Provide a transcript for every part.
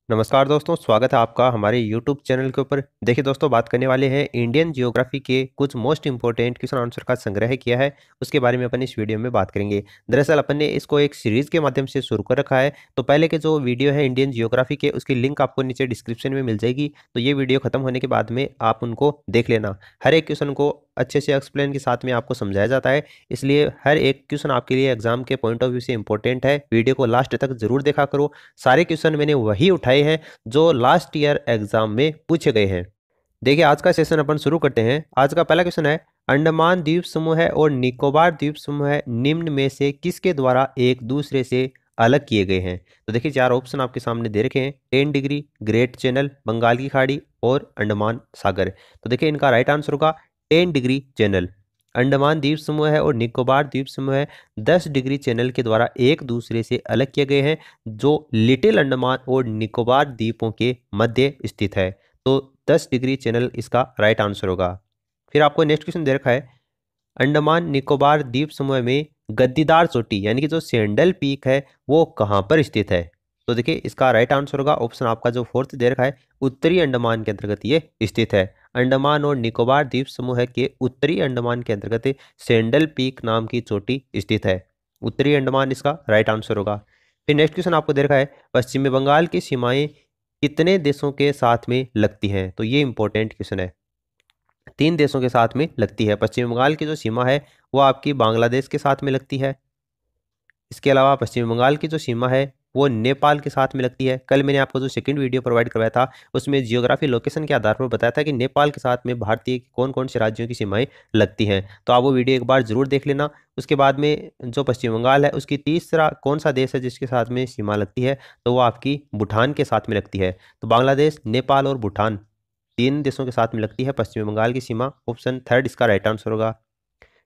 नमस्कार दोस्तों, स्वागत है आपका हमारे YouTube चैनल के ऊपर। देखिए दोस्तों, बात करने वाले हैं इंडियन जियोग्राफी के कुछ मोस्ट इंपॉर्टेंट क्वेश्चन आंसर का संग्रह किया है, उसके बारे में अपन इस वीडियो में बात करेंगे। दरअसल अपन ने इसको एक सीरीज के माध्यम से शुरू कर रखा है, तो पहले के जो वीडियो है इंडियन जियोग्राफी के, उसकी लिंक आपको नीचे डिस्क्रिप्शन में मिल जाएगी। तो ये वीडियो खत्म होने के बाद में आप उनको देख लेना। हर एक क्वेश्चन को अच्छे से एक्सप्लेन के साथ में आपको समझाया जाता है, इसलिए हर एक क्वेश्चन आपके लिए एग्जाम के पॉइंट ऑफ व्यू से इंपॉर्टेंट है। वीडियो को लास्ट तक जरूर देखा करो। सारे क्वेश्चन मैंने वही उठाए हैं जो लास्ट ईयर एग्जाम में पूछे गए हैं। देखिए, आज का सेशन अपन शुरू करते हैं। आज का पहला क्वेश्चन है, अंडमान द्वीप समूह है और निकोबार द्वीप समूह है, निम्न में से किसके द्वारा एक दूसरे से अलग किए गए हैं? तो देखिए, चार ऑप्शन आपके सामने दे रखे हैं: 10 डिग्री, ग्रेट चैनल, बंगाल की खाड़ी और अंडमान सागर। तो देखिए, इनका राइट आंसर होगा 10 डिग्री चैनल। अंडमान द्वीप समूह है और निकोबार द्वीप समूह है, 10 डिग्री चैनल के द्वारा एक दूसरे से अलग किए गए हैं, जो लिटिल अंडमान और निकोबार द्वीपों के मध्य स्थित है। तो 10 डिग्री चैनल इसका राइट आंसर होगा। फिर आपको नेक्स्ट क्वेश्चन दे रखा है, अंडमान निकोबार द्वीप समूह में गद्दीदार चोटी यानी कि जो सैंडल पीक है वो कहाँ पर स्थित है? तो देखिए, इसका राइट आंसर होगा ऑप्शन आपका जो फोर्थ दे रखा है, उत्तरी अंडमान के अंतर्गत ये स्थित है। अंडमान और निकोबार द्वीप समूह के उत्तरी अंडमान के अंतर्गत सैंडल पीक नाम की चोटी स्थित है। उत्तरी अंडमान इसका राइट आंसर होगा। फिर नेक्स्ट क्वेश्चन आपको दे रखा है, पश्चिमी बंगाल की सीमाएं कितने देशों के साथ में लगती हैं? तो ये इंपॉर्टेंट क्वेश्चन है। 3 देशों के साथ में लगती है। पश्चिम बंगाल की जो सीमा है वो आपकी बांग्लादेश के साथ में लगती है। इसके अलावा पश्चिम बंगाल की जो सीमा है वो नेपाल के साथ में लगती है। कल मैंने आपको जो सेकंड वीडियो प्रोवाइड करवाया था उसमें जियोग्राफी लोकेशन के आधार पर बताया था कि नेपाल के साथ में भारतीय कौन कौन से राज्यों की सीमाएं लगती हैं। तो आप वो वीडियो एक बार जरूर देख लेना। उसके बाद में जो पश्चिम बंगाल है उसकी तीसरा कौन सा देश है जिसके साथ में सीमा लगती है? तो वो आपकी भूटान के साथ में लगती है। तो बांग्लादेश, नेपाल और भूटान, 3 देशों के साथ में लगती है पश्चिम बंगाल की सीमा। ऑप्शन थर्ड इसका राइट आंसर होगा।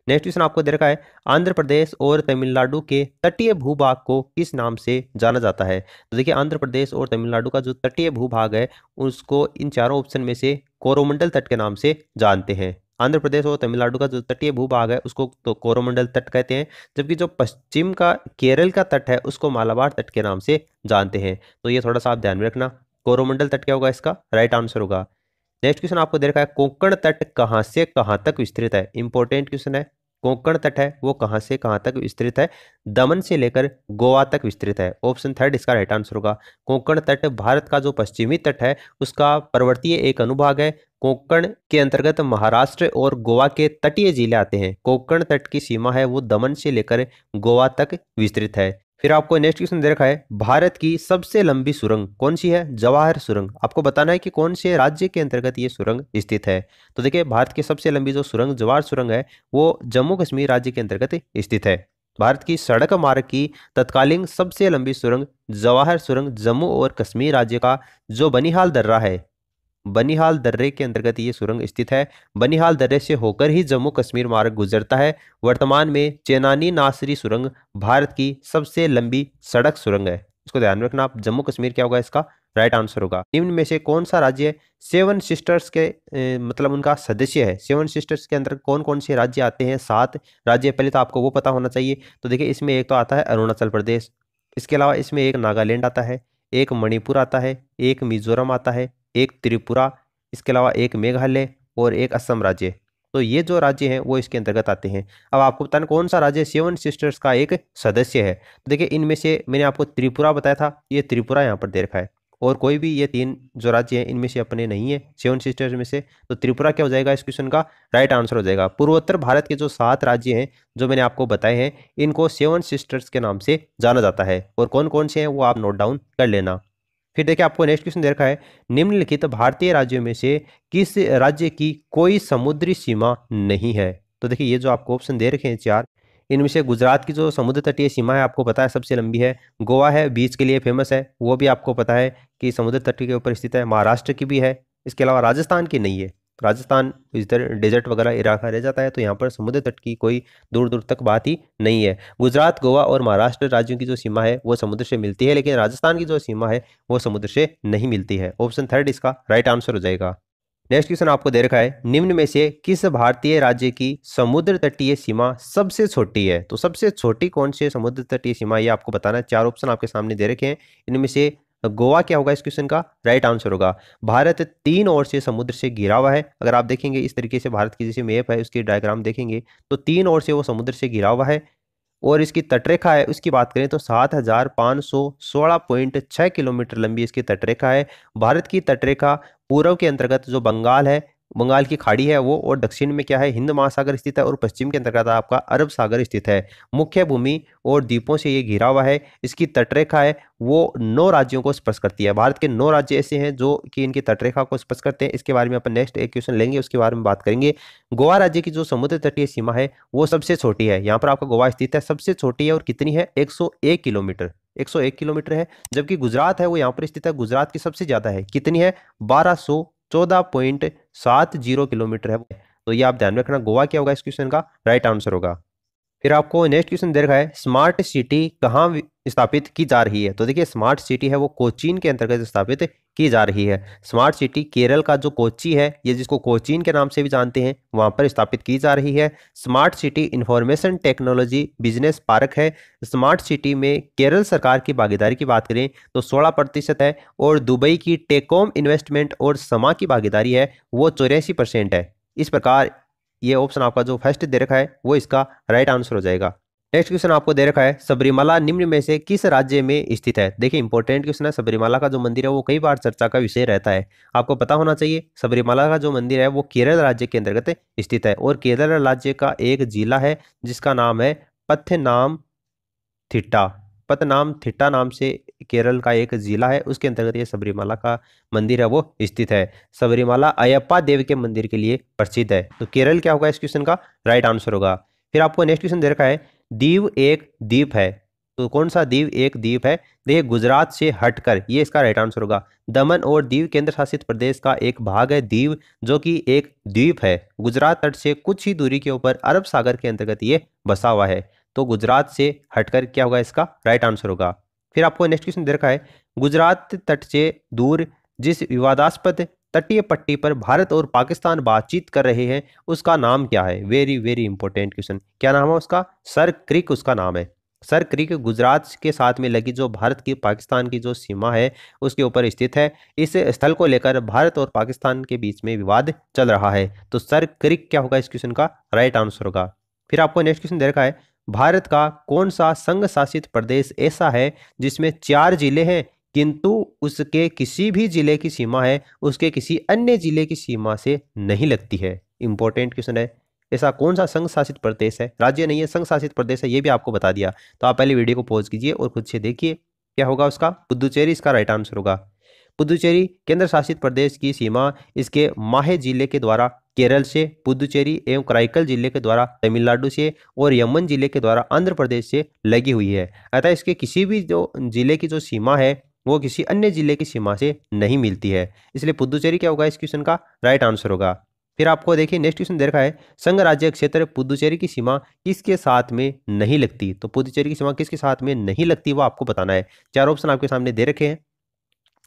नेक्स्ट क्वेश्चन आपको दे रखा है, आंध्र प्रदेश और तमिलनाडु के तटीय भूभाग को किस नाम से जाना जाता है? तो देखिए, आंध्र प्रदेश और तमिलनाडु का जो तटीय भूभाग है उसको इन चारों ऑप्शन में से कोरोमंडल तट के नाम से जानते हैं। आंध्र प्रदेश और तमिलनाडु का जो तटीय भूभाग है उसको तो कोरोमंडल तट कहते हैं, जबकि जो पश्चिम का केरल का तट है उसको मालाबार तट के नाम से जानते हैं। तो ये थोड़ा सा आप ध्यान में रखना। कोरोमंडल तट क्या होगा? इसका राइट आंसर होगा। नेक्स्ट क्वेश्चन आपको दे रखा है, कोंकण तट कहां से कहां तक विस्तृत है? इंपॉर्टेंट क्वेश्चन है। कोंकण तट है वो कहां से कहां तक विस्तृत है? दमन से लेकर गोवा तक विस्तृत है। ऑप्शन थर्ड इसका राइट आंसर होगा। कोंकण तट भारत का जो पश्चिमी तट है उसका पर्वतीय एक अनुभाग है। कोंकण के अंतर्गत महाराष्ट्र और गोवा के तटीय जिले आते हैं। कोंकण तट की सीमा है वो दमन से लेकर गोवा तक विस्तृत है। फिर आपको नेक्स्ट क्वेश्चन दे रखा है, भारत की सबसे लंबी सुरंग कौन सी है? जवाहर सुरंग। आपको बताना है कि कौन से राज्य के अंतर्गत ये सुरंग स्थित है। तो देखिए, भारत की सबसे लंबी जो सुरंग जवाहर सुरंग है वो जम्मू कश्मीर राज्य के अंतर्गत स्थित है। भारत की सड़क मार्ग की तत्कालीन सबसे लंबी सुरंग जवाहर सुरंग जम्मू और कश्मीर राज्य का जो बनिहाल दर्रा है, बनिहाल दर्रे के अंतर्गत ये सुरंग स्थित है। बनिहाल दर्रे से होकर ही जम्मू कश्मीर मार्ग गुजरता है। वर्तमान में चेनानी नासरी सुरंग भारत की सबसे लंबी सड़क सुरंग है। इसको ध्यान में रखना आप। जम्मू कश्मीर क्या होगा? इसका राइट आंसर होगा। निम्न में से कौन सा राज्य सेवन सिस्टर्स के मतलब उनका सदस्य है? सेवन सिस्टर्स के अंदर कौन कौन से राज्य आते हैं? 7 राज्य। पहले तो आपको वो पता होना चाहिए। तो देखिए, इसमें एक तो आता है अरुणाचल प्रदेश, इसके अलावा इसमें एक नागालैंड आता है, एक मणिपुर आता है, एक मिजोरम आता है, एक त्रिपुरा, इसके अलावा एक मेघालय और एक असम राज्य। तो ये जो राज्य हैं वो इसके अंतर्गत आते हैं। अब आपको बताना कौन सा राज्य सेवन सिस्टर्स का एक सदस्य है। तो देखिए, इनमें से मैंने आपको त्रिपुरा बताया था, ये त्रिपुरा यहाँ पर दे रखा है। और कोई भी ये 3 जो राज्य हैं इनमें से अपने नहीं है सेवन सिस्टर्स में से। तो त्रिपुरा क्या हो जाएगा? इस क्वेश्चन का राइट आंसर हो जाएगा। पूर्वोत्तर भारत के जो 7 राज्य हैं जो मैंने आपको बताए हैं इनको सेवन सिस्टर्स के नाम से जाना जाता है। और कौन कौन से हैं वो आप नोट डाउन कर लेना। फिर देखिए, आपको नेक्स्ट क्वेश्चन दे रखा है, निम्नलिखित भारतीय राज्यों में से किस राज्य की कोई समुद्री सीमा नहीं है? तो देखिए, ये जो आपको ऑप्शन दे रखे हैं 4, इनमें से गुजरात की जो समुद्र तटीय सीमा है आपको पता है सबसे लंबी है। गोवा है, बीच के लिए फेमस है, वो भी आपको पता है कि समुद्र तट के ऊपर स्थित है। महाराष्ट्र की भी है। इसके अलावा राजस्थान की नहीं है। राजस्थान इधर डेजर्ट वगैरह इलाका रह जाता है, तो यहाँ पर समुद्र तट की कोई दूर दूर तक बात ही नहीं है। गुजरात, गोवा और महाराष्ट्र राज्यों की जो सीमा है वो समुद्र से मिलती है, लेकिन राजस्थान की जो सीमा है वो समुद्र से नहीं मिलती है। ऑप्शन थर्ड इसका राइट आंसर हो जाएगा। नेक्स्ट क्वेश्चन आपको दे रखा है, निम्न में से किस भारतीय राज्य की समुद्र तटीय सीमा सबसे छोटी है? तो सबसे छोटी कौन सी समुद्र तटीय सीमा ये आपको बताना है। 4 ऑप्शन आपके सामने दे रखे हैं। इनमें से गोवा क्या होगा इस क्वेश्चन का राइट आंसर होगा। भारत 3 ओर से समुद्र से घिरा हुआ है। अगर आप देखेंगे इस तरीके से भारत की जैसे मैप है उसकी डायग्राम देखेंगे तो 3 ओर से वो समुद्र से घिरा हुआ है। और इसकी तटरेखा है उसकी बात करें तो 7516.6 किलोमीटर लंबी इसकी तटरेखा है। भारत की तटरेखा पूर्व के अंतर्गत जो बंगाल है, बंगाल की खाड़ी है वो, और दक्षिण में क्या है हिंद महासागर स्थित है, और पश्चिम के अंतर्गत आपका अरब सागर स्थित है। मुख्य भूमि और द्वीपों से ये घिरा हुआ है। इसकी तटरेखा है वो 9 राज्यों को स्पर्श करती है। भारत के 9 राज्य ऐसे हैं जो कि इनकी तटरेखा को स्पर्श करते हैं। इसके बारे में अपन नेक्स्ट एक क्वेश्चन लेंगे, उसके बारे में बात करेंगे। गोवा राज्य की जो समुद्र तटीय सीमा है वो सबसे छोटी है। यहाँ पर आपका गोवा स्थित है, सबसे छोटी है, और कितनी है 101 किलोमीटर, 101 किलोमीटर है। जबकि गुजरात है वो यहाँ पर स्थित है, गुजरात की सबसे ज्यादा है, कितनी है 1214.70 किलोमीटर है। तो ये आप ध्यान रखना, गोवा क्या होगा इस क्वेश्चन का राइट आंसर होगा। फिर आपको नेक्स्ट क्वेश्चन दे रखा है स्मार्ट सिटी कहाँ स्थापित की जा रही है। तो देखिए स्मार्ट सिटी है वो कोचीन के अंतर्गत स्थापित की जा रही है। स्मार्ट सिटी केरल का जो कोच्चि है, ये जिसको कोचीन के नाम से भी जानते हैं, वहां पर स्थापित की जा रही है। Smart city information technology business park है। स्मार्ट सिटी में केरल सरकार की भागीदारी की बात करें तो 16% है, और दुबई की टेकॉम इन्वेस्टमेंट और समा की भागीदारी है वो 84% है। इस प्रकार ये ऑप्शन आपका जो फर्स्ट दे रखा है वो इसका राइट आंसर हो जाएगा। नेक्स्ट क्वेश्चन आपको दे रखा है सबरीमाला निम्न में से किस राज्य में स्थित है। देखिए इंपॉर्टेंट क्वेश्चन है। सबरीमाला का जो मंदिर है वो कई बार चर्चा का विषय रहता है, आपको पता होना चाहिए। सबरीमाला का जो मंदिर है वो केरल राज्य के अंतर्गत स्थित है, और केरल राज्य का एक जिला है जिसका नाम है पथनामथिट्टा। पथनामथिट्टा नाम से केरल का एक जिला है, उसके अंतर्गत ये सबरीमाला का मंदिर है वो स्थित है। सबरीमाला अयप्पा देव के मंदिर के लिए प्रसिद्ध है। तो केरल क्या होगा इस क्वेश्चन का राइट आंसर होगा। फिर आपको नेक्स्ट क्वेश्चन दे रखा है दीव एक द्वीप है। तो कौन सा दीव एक द्वीप है। देखिए गुजरात से हटकर, ये इसका राइट आंसर होगा। दमन और दीव केंद्र शासित प्रदेश का एक भाग है दीव, जो कि एक द्वीप है। गुजरात तट से कुछ ही दूरी के ऊपर अरब सागर के अंतर्गत ये बसा हुआ है। तो गुजरात से हटकर क्या होगा इसका राइट आंसर होगा। फिर आपको नेक्स्ट क्वेश्चन दे रखा है गुजरात तट से दूर जिस विवादास्पद तटीय पट्टी पर भारत और पाकिस्तान बातचीत कर रहे हैं उसका नाम क्या है। वेरी वेरी इंपॉर्टेंट क्वेश्चन, क्या नाम है उसका। सर क्रिक उसका नाम है। सर क्रिक गुजरात के साथ में लगी जो भारत की पाकिस्तान की जो सीमा है उसके ऊपर स्थित है। इस स्थल को लेकर भारत और पाकिस्तान के बीच में विवाद चल रहा है। तो सर क्रिक क्या होगा इस क्वेश्चन का राइट आंसर होगा। फिर आपको नेक्स्ट क्वेश्चन दे रखा है भारत का कौन सा संघ शासित प्रदेश ऐसा है जिसमें 4 जिले हैं किंतु उसके किसी भी जिले की सीमा है उसके किसी अन्य जिले की सीमा से नहीं लगती है। इंपॉर्टेंट क्वेश्चन है। ऐसा कौन सा संघ शासित प्रदेश है, राज्य नहीं है, संघ शासित प्रदेश है, ये भी आपको बता दिया। तो आप पहले वीडियो को पॉज कीजिए और खुद से देखिए क्या होगा उसका। पुदुचेरी इसका राइट आंसर होगा। पुदुचेरी केंद्र शासित प्रदेश की सीमा इसके माहे जिले के द्वारा केरल से, पुदुचेरी एवं कराईकल जिले के द्वारा तमिलनाडु से, और यमन जिले के द्वारा आंध्र प्रदेश से लगी हुई है। अतः इसके किसी भी जो जिले की जो सीमा है वो किसी अन्य जिले की सीमा से नहीं मिलती है, इसलिए पुदुचेरी क्या होगा इस क्वेश्चन का राइट आंसर होगा। फिर आपको देखिए नेक्स्ट क्वेश्चन दे रखा है संघ राज्य क्षेत्र पुदुचेरी की सीमा किसके साथ में नहीं लगती। तो पुदुचेरी की सीमा किसके साथ में नहीं लगती वो आपको बताना है। 4 ऑप्शन आपके सामने दे रखे हैं,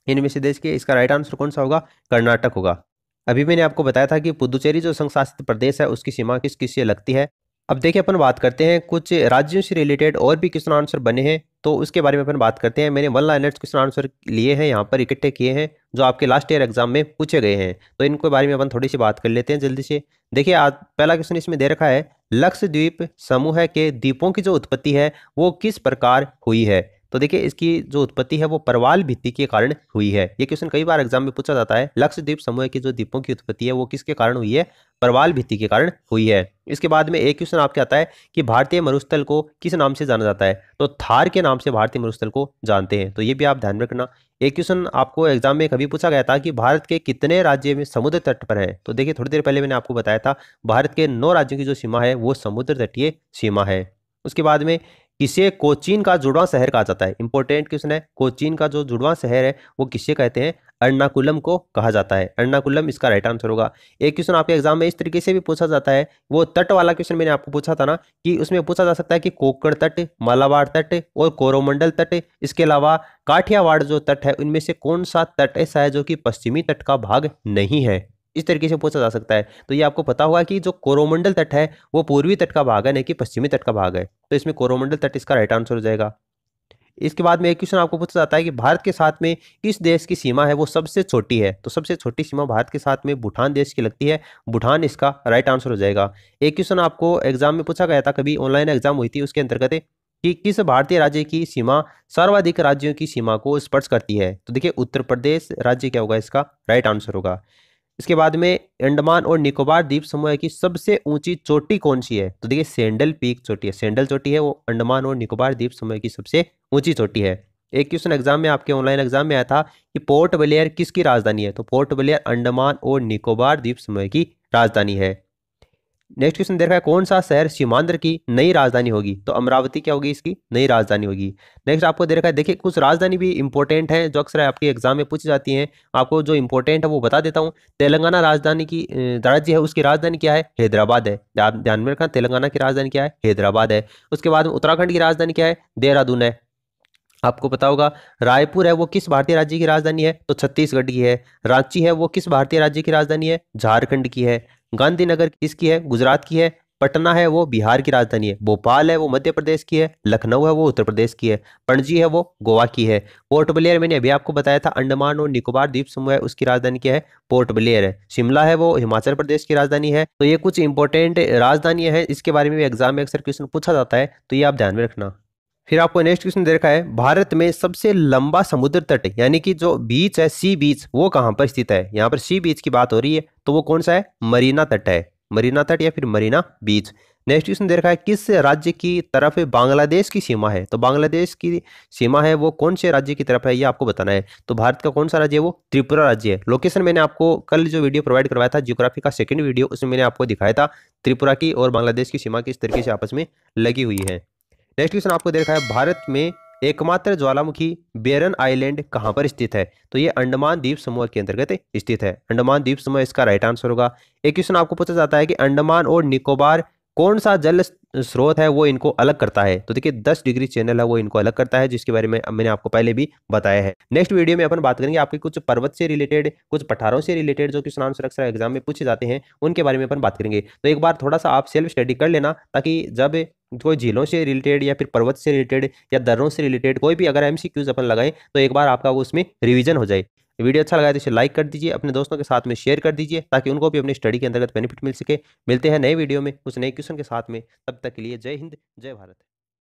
इनमें से देश के इसका राइट आंसर कौन सा होगा, कर्नाटक होगा। अभी मैंने आपको बताया था कि पुदुचेरी जो संघ शासित प्रदेश है उसकी सीमा किस किस से लगती है। अब देखिए अपन बात करते हैं कुछ राज्यों से रिलेटेड और भी क्वेश्चन आंसर बने हैं तो उसके बारे में अपन बात करते हैं। मैंने 1 लाइनर्स क्वेश्चन आंसर लिए हैं यहाँ पर इकट्ठे किए हैं जो आपके लास्ट ईयर एग्जाम में पूछे गए हैं, तो इनको बारे में अपन थोड़ी सी बात कर लेते हैं जल्दी से। देखिए आज पहला क्वेश्चन इसमें दे रखा है लक्षद्वीप समूह के द्वीपों की जो उत्पत्ति है वो किस प्रकार हुई है। तो देखिए इसकी जो उत्पत्ति है वो परवाल भित्ति के कारण हुई है। ये क्वेश्चन कई बार एग्जाम में पूछा जाता है। लक्षद्वीप समूह की जो द्वीपों की उत्पत्ति है वो किसके कारण हुई है, परवाल भित्ति के कारण हुई है। इसके बाद में एक क्वेश्चन आपके आता है कि भारतीय मरुस्थल को किस नाम से जाना जाता है। तो थार के नाम से भारतीय मरुस्थल को जानते हैं, तो ये भी आप ध्यान रखना। एक क्वेश्चन आपको एग्जाम में कभी पूछा गया था कि भारत के कितने राज्य में समुद्र तट पर है। तो देखिए थोड़ी देर पहले मैंने आपको बताया था भारत के 9 राज्यों की जो सीमा है वो समुद्र तटीय सीमा है। उसके बाद में किसे कोचीन का जुड़वां शहर कहा जाता है। इंपॉर्टेंट क्वेश्चन है। कोचीन का जो जुड़वां शहर है वो किसे कहते हैं, एर्नाकुलम को कहा जाता है। एर्नाकुलम इसका राइट आंसर होगा। एक क्वेश्चन आपके एग्जाम में इस तरीके से भी पूछा जाता है, वो तट वाला क्वेश्चन मैंने आपको पूछा था ना कि उसमें पूछा जा सकता है कि कोंकण तट, मालाबार तट और कोरोमंडल तट, इसके अलावा काठियावाड़ जो तट है उनमें से कौन सा तट ऐसा है जो कि पश्चिमी तट का भाग नहीं है, इस तरीके से पूछा जा सकता है। तो ये आपको पता होगा कि जो कोरोमंडल तट है वो पूर्वी तट का भाग है, नहीं कि पश्चिमी तट का भाग है। तो इसमें कोरोमंडल तट इसका राइट आंसर हो जाएगा। इसके बाद में एक क्वेश्चन आपको पूछा जाता है कि भारत के साथ में किस देश की सीमा है वो सबसे छोटी है। तो सबसे छोटी सीमा भारत के साथ में भूटान देश की लगती है। भूटान इसका राइट आंसर हो जाएगा। एक क्वेश्चन आपको एग्जाम में पूछा गया था, कभी ऑनलाइन एग्जाम हुई थी, उसके अंतर्गत कि किस भारतीय राज्य की सीमा सर्वाधिक राज्यों की सीमा को स्पर्श करती है। तो देखिए उत्तर प्रदेश राज्य क्या होगा, इसका राइट आंसर होगा। इसके बाद में अंडमान और निकोबार द्वीप समूह की सबसे ऊंची चोटी कौन सी है। तो देखिए सैंडल पीक चोटी है, सैंडल चोटी है वो अंडमान और निकोबार द्वीप समूह की सबसे ऊंची चोटी है। एक क्वेश्चन एग्जाम में आपके ऑनलाइन एग्जाम में आया था कि पोर्ट ब्लेयर किसकी राजधानी है। तो पोर्ट ब्लेयर अंडमान और निकोबार द्वीप समूह की राजधानी है। नेक्स्ट क्वेश्चन देख रहा है कौन सा शहर सीमांध्र की नई राजधानी होगी। तो अमरावती क्या होगी, इसकी नई राजधानी होगी। नेक्स्ट आपको दे रखा है, देखिए कुछ राजधानी भी इंपॉर्टेंट है जो अक्सर आपके एग्जाम में पूछी जाती हैं। आपको जो इंपॉर्टेंट है वो बता देता हूँ। तेलंगाना राजधानी की राज्य है, उसकी राजधानी क्या है, हैदराबाद है। आप ध्यान में रखना, तेलंगाना की राजधानी क्या है, हैदराबाद है। उसके बाद में उत्तराखंड की राजधानी क्या है, देहरादून है। आपको पता होगा रायपुर है वो किस भारतीय राज्य की राजधानी है। तो छत्तीसगढ़ की है। रांची है वो किस भारतीय राज्य की राजधानी है, झारखंड की है। गांधीनगर किसकी है, गुजरात की है। पटना है वो बिहार की राजधानी है। भोपाल है वो मध्य प्रदेश की है। लखनऊ है वो उत्तर प्रदेश की है। पणजी है वो गोवा की है। पोर्ट ब्लेयर मैंने अभी आपको बताया था अंडमान और निकोबार द्वीप समूह है, उसकी राजधानी क्या है, पोर्ट ब्लेयर है। शिमला है वो हिमाचल प्रदेश की राजधानी है। तो ये कुछ इंपॉर्टेंट राजधानियां हैं, इसके बारे में भी एग्जाम में अक्सर क्वेश्चन पूछा जाता है, तो ये आप ध्यान में रखना। फिर आपको नेक्स्ट क्वेश्चन दे रखा है भारत में सबसे लंबा समुद्र तट यानी कि जो बीच है, सी बीच, वो कहां पर स्थित है। यहाँ पर सी बीच की बात हो रही है, तो वो कौन सा है, मरीना तट है। मरीना तट या फिर मरीना बीच। नेक्स्ट क्वेश्चन दे रखा है किस राज्य की तरफ बांग्लादेश की सीमा है। तो बांग्लादेश की सीमा है वो कौन से राज्य की तरफ है, ये आपको बताना है। तो भारत का कौन सा राज्य है, वो त्रिपुरा राज्य है। लोकेशन मैंने आपको कल जो वीडियो प्रोवाइड करवाया था ज्योग्राफी का सेकंड वीडियो, उसमें मैंने आपको दिखाया था त्रिपुरा की और बांग्लादेश की सीमा किस तरीके से आपस में लगी हुई है। नेक्स्ट क्वेश्चन आपको दे रखा है भारत में एकमात्र ज्वालामुखी बेरन आइलैंड कहां पर स्थित है। तो ये अंडमान द्वीप समूह के अंतर्गत स्थित है। अंडमान द्वीप समूह इसका राइट आंसर होगा। एक क्वेश्चन आपको पूछा जाता है कि अंडमान और निकोबार कौन सा जल स्रोत है वो इनको अलग करता है। तो देखिए 10 डिग्री चैनल है वो इनको अलग करता है, जिसके बारे में मैंने आपको पहले भी बताया है। नेक्स्ट वीडियो में अपन बात करेंगे आपके कुछ पर्वत से रिलेटेड, कुछ पठारों से रिलेटेड जो क्वेश्चन आंसर अक्सर एग्जाम में पूछे जाते हैं, उनके बारे में अपन बात करेंगे। तो एक बार थोड़ा सा आप सेल्फ स्टडी कर लेना, ताकि जब कोई झीलों से रिलेटेड या फिर पर्वत से रिलेटेड या दर्रों से रिलेटेड कोई भी अगर एमसीक्यूज अपन लगाएं, तो एक बार आपका वो उसमें रिवीजन हो जाए। वीडियो अच्छा लगा तो इसे लाइक कर दीजिए, अपने दोस्तों के साथ में शेयर कर दीजिए, ताकि उनको भी अपनी स्टडी के अंतर्गत बेनिफिट मिल सके। मिलते हैं नए वीडियो में उस नए क्वेश्चन के साथ में, तब तक के लिए जय हिंद जय भारत।